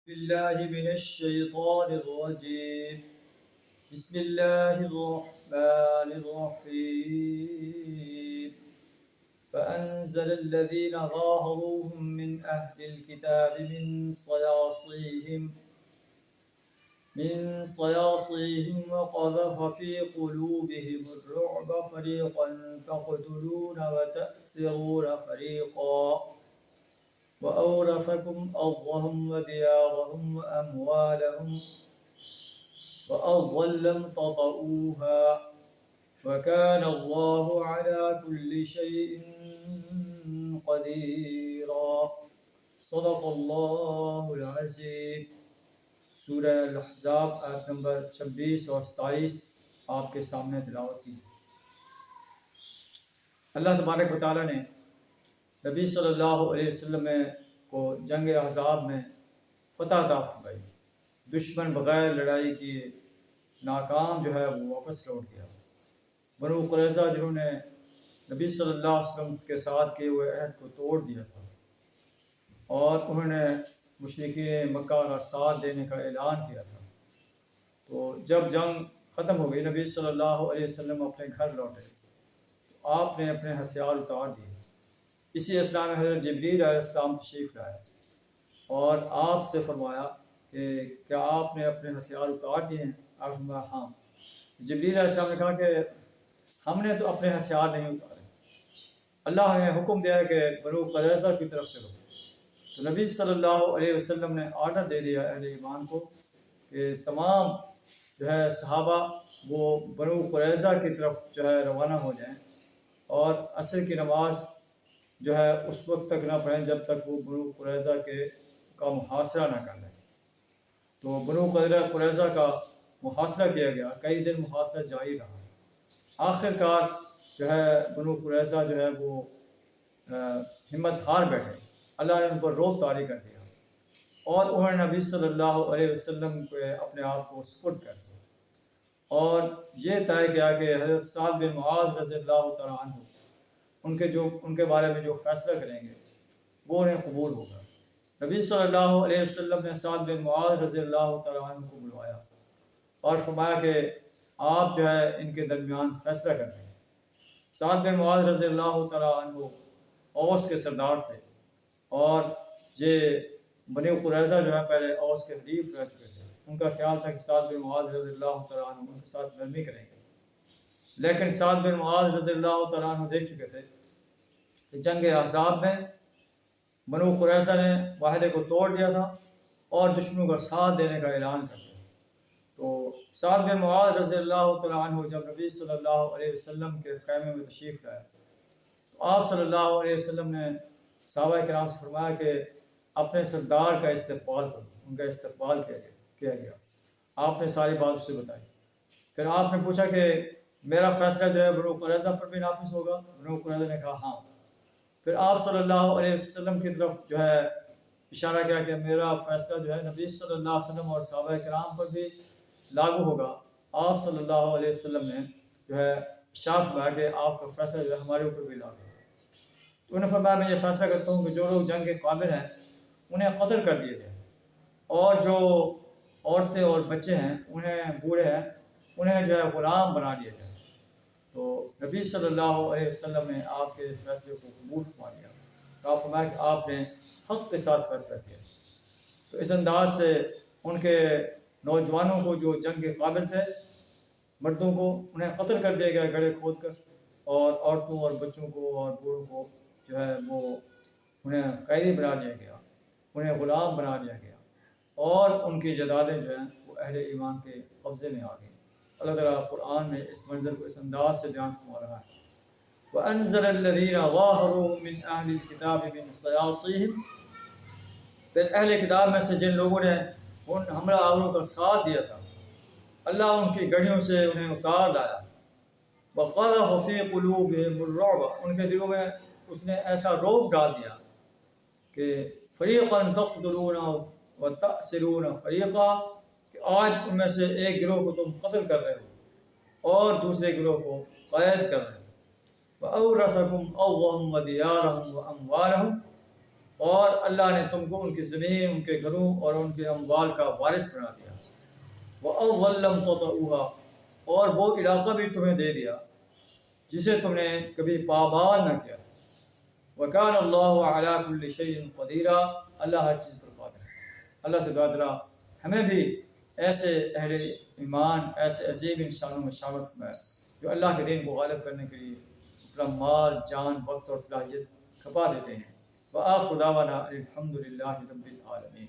بالله من الشيطان الرجيم بسم الله الرحمن الرحيم فأنزل الذين ظاهروهم من أهل الكتاب من صياصيهم وقذف في قلوبهم الرعب فريقا تقتلون وتأسرون فريقا وأورثكم أرضهم وديارهم وأرضا لم تطئوها وكان الله على كل شيء قديرا صدق اللہ العظیم۔ سورہ الاحزاب آیت نمبر 26 اور 27 آپ کے سامنے تلاوت کی۔ اللہ تبارک و تعالیٰ نے نبی صلی اللہ علیہ وسلم کو جنگ احزاب میں فتح عطا فرمائی۔ دشمن بغیر لڑائی کیے ناکام جو ہے وہ واپس لوٹ گیا۔ بنو قریظہ جنہوں نے نبی صلی اللہ علیہ وسلم کے ساتھ کیے ہوئے عہد کو توڑ دیا تھا اور انہوں نے مشرکین مکہ کا ساتھ دینے کا اعلان کیا تھا، تو جب جنگ ختم ہو گئی نبی صلی اللہ علیہ وسلم اپنے گھر لوٹے تو آپ نے اپنے ہتھیار اتار دیے۔ اسی اسلام میں حضرت جبریل علیہ السلام تشریف لائے اور آپ سے فرمایا کہ کیا آپ نے اپنے ہتھیار اتار دیے ہیں؟ آپ نے فرمایا ہاں۔ جبریل علیہ السلام نے کہا کہ ہم نے تو اپنے ہتھیار نہیں اتارے، اللہ نے حکم دیا ہے کہ بنو قریظہ کی طرف چلو۔ تو نبی صلی اللہ علیہ وسلم نے آرڈر دے دیا اہل ایمان کو کہ تمام جو ہے صحابہ وہ بنو قریظہ کی طرف جو ہے روانہ ہو جائیں اور عصر کی نماز جو ہے اس وقت تک نہ پڑھیں جب تک وہ بنو قریظہ کا محاصرہ نہ کر لیں۔ تو بنو قریظہ کا محاصرہ کیا گیا، کئی دن محاصرہ جاری رہا۔ آخر کار جو ہے بنو قریظہ جو ہے وہ ہمت ہار بیٹھے، اللہ نے ان پر رعب طاری کر دیا اور انہوں نے نبی صلی اللہ علیہ وسلم کو اپنے آپ کو سپرد کر دیا اور یہ طے کیا کہ حضرت سعد بن معاذ رضی اللہ تعالیٰ عنہ ان کے بارے میں جو فیصلہ کریں گے وہ انہیں قبول ہوگا۔ نبی صلی اللہ علیہ وسلم نے سعد بن معاذ رضی اللہ تعالیٰ عنہ کو بلوایا اور فرمایا کہ آپ جو ہے ان کے درمیان فیصلہ کر دیں۔ سعد بن معاذ رضی اللہ تعالیٰ عنہ اوس کے سردار تھے اور یہ بنی قریظہ جو ہے پہلے اوس کے حلیف رہ چکے تھے۔ ان کا خیال تھا کہ سعد بن معاذ رضی اللہ تعالیٰ عنہ ان کے ساتھ نرمی کریں گے، لیکن سعد بن معاذ رضی اللہ تعالیٰ عنہ دیکھ چکے تھے کہ جنگ احزاب میں بنو قریظہ نے معاہدے کو توڑ دیا تھا اور دشمنوں کا ساتھ دینے کا اعلان کر دیا۔ تو سعد بن معاذ رضی اللہ تعالیٰ عنہ جب نبی صلی اللہ علیہ وسلم کے خیمے میں تشریف لائے تو آپ صلی اللہ علیہ وسلم نے صحابہ کرام سے فرمایا کہ اپنے سردار کا استقبال کرو۔ ان کا استقبال کیا گیا، آپ نے ساری بات اس سے بتائی۔ پھر آپ نے پوچھا کہ میرا فیصلہ جو ہے بنو قریظہ پر بھی نافذ ہوگا؟ بنو قریظہ نے کہا ہاں۔ پھر آپ صلی اللہ علیہ وسلم کی طرف جو ہے اشارہ کیا کہ میرا فیصلہ جو ہے نبی صلی اللہ علیہ وسلم اور صحابہ کرام پر بھی لاگو ہوگا۔ آپ صلی اللہ علیہ وسلم نے جو ہے اشارہ فرمایا کہ آپ کا فیصلہ جو ہے ہمارے اوپر بھی لاگو ہوگا۔ تو انہوں نے فرمایا میں یہ فیصلہ کرتا ہوں کہ جو لوگ جنگ کے قابل ہیں انہیں قتل کر دیے جائیں اور جو عورتیں اور بچے ہیں انہیں بوڑھے ہیں انہیں جو ہے غلام بنا دیا جائے۔ تو نبی صلی اللہ علیہ وسلم نے آپ کے فیصلے کو قبول فرما لیا اور آپ فرمایا کہ آپ نے حق کے ساتھ فیصلہ کیا۔ تو اس انداز سے ان کے نوجوانوں کو جو جنگ کے قابل تھے مردوں کو انہیں قتل کر دیا گیا گڑھے کھود کر، اور عورتوں اور بچوں کو اور بوڑھوں کو جو ہے وہ انہیں قیدی بنا دیا گیا، انہیں غلام بنا دیا گیا اور ان کی جائیدادیں جو ہیں وہ اہل ایمان کے قبضے میں آ گئیں۔ اللہ تعالیٰ قرآن میں اس منظر کو اس انداز سے بیان فرما رہا ہے وَأَنزَلَ الَّذِينَ ظَاهَرُوهُم مِّنْ أَهْلِ الْكِتَابِ مِنْ صَيَاصِيهِمْ، پھر اہل کتاب میں سے جن لوگوں نے ان حملہ آوروں کا ساتھ دیا تھا اللہ ان کی گڑھیوں سے انہیں اتار لایا۔ وَقَذَفَ فِي قُلُوبِهِمُ الرُّعْبَ، ان کے دلوں میں اس نے ایسا رعب ڈال دیا کہ فَرِيقًا تَقْتُلُونَ وَتَأْسِرُونَ فَرِيقًا، کہ آج ان میں سے ایک گروہ کو تم قتل کر رہے ہو اور دوسرے گروہ کو قید کر رہے ہو۔ وَأَوْرَثَكُمْ أَرْضَهُمْ وَدِيَارَهُمْ وَأَمْوَالَهُمْ، اور اللہ نے تم کو ان کی زمین، ان کے گھروں اور ان کے اموال کا وارث بنا دیا۔ وَأَوْ لَمْ تَطَئُوهَا، اور وہ علاقہ بھی تمہیں دے دیا جسے تم نے کبھی پامال نہ کیا۔ وَكَانَ اللَّهُ عَلَىٰ كُلِّ شَيْءٍ قَدِيرًا، اللہ ہر چیز پر قادر ہے۔ اللہ سے دعا درا ہمیں بھی ایسے اہل ایمان، ایسے عظیم انسانوں میں شامل فرمائے جو اللہ کے دین کو غالب کرنے کے لیے اپنا مال، جان، وقت اور صلاحیت کھپا دیتے ہیں۔ وآخر دعوانا الحمد للہ رب العالمین۔